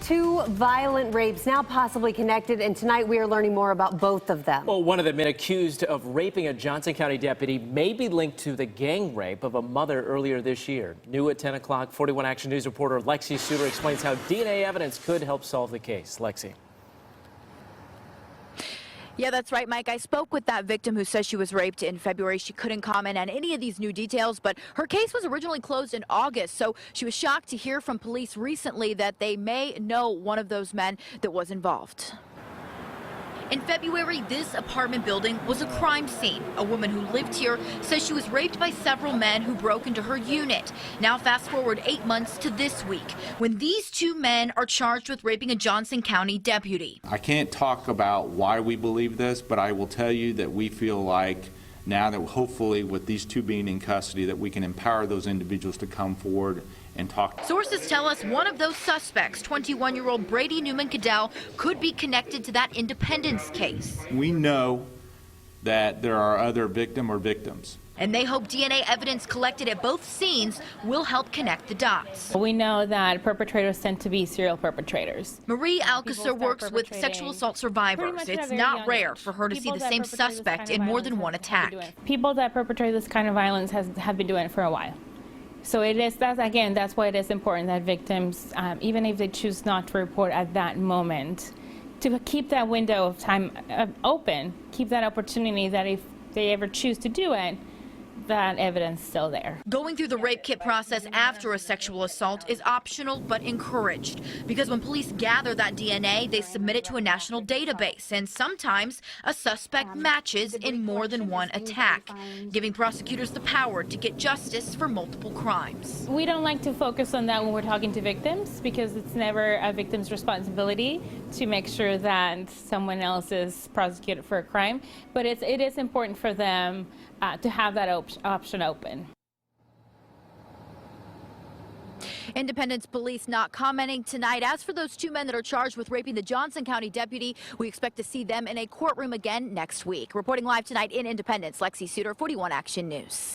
Two violent rapes now possibly connected, and tonight we are learning more about both of them. Well, one of the men accused of raping a Johnson County deputy may be linked to the gang rape of a mother earlier this year. New at 10 o'clock, 41 Action News reporter Lexi Suter explains how DNA evidence could help solve the case. Lexi. Yeah, that's right, Mike. I spoke with that victim who says she was raped in February. She couldn't comment on any of these new details, but her case was originally closed in August. So she was shocked to hear from police recently that they may know one of those men that was involved. In February, this apartment building was a crime scene. A woman who lived here says she was raped by several men who broke into her unit. Now fast forward 8 months to this week, when these two men are charged with raping a Johnson County deputy. I can't talk about why we believe this, but I will tell you that we feel like now that hopefully with these two being in custody that we can empower those individuals to come forward and talk. Sources tell us one of those suspects, 21-year-old Brady Newman-Cadell, could be connected to that Independence case. We know that there are other victim or victims. And they hope DNA evidence collected at both scenes will help connect the dots. We know that perpetrators tend to be serial perpetrators. Marie Alcacer works with sexual assault survivors. It's not rare for her to see the same suspect in more than one attack. People that perpetrate this kind of violence have been doing it for a while. So that's why it is important that victims, even if they choose not to report at that moment, to keep that window of time open, keep that opportunity that if they ever choose to do it, that evidence is still there. Going through the rape kit process after a sexual assault is optional but encouraged, because when police gather that DNA, they submit it to a national database, and sometimes a suspect matches in more than one attack, giving prosecutors the power to get justice for multiple crimes. We don't like to focus on that when we're talking to victims, because it's never a victim's responsibility to make sure that someone else is prosecuted for a crime, but it is important for them to have that option open. Independence police not commenting tonight. As for those two men that are charged with raping the Johnson County deputy, we expect to see them in a courtroom again next week. Reporting live tonight in Independence, Lexi Suter, 41 Action News.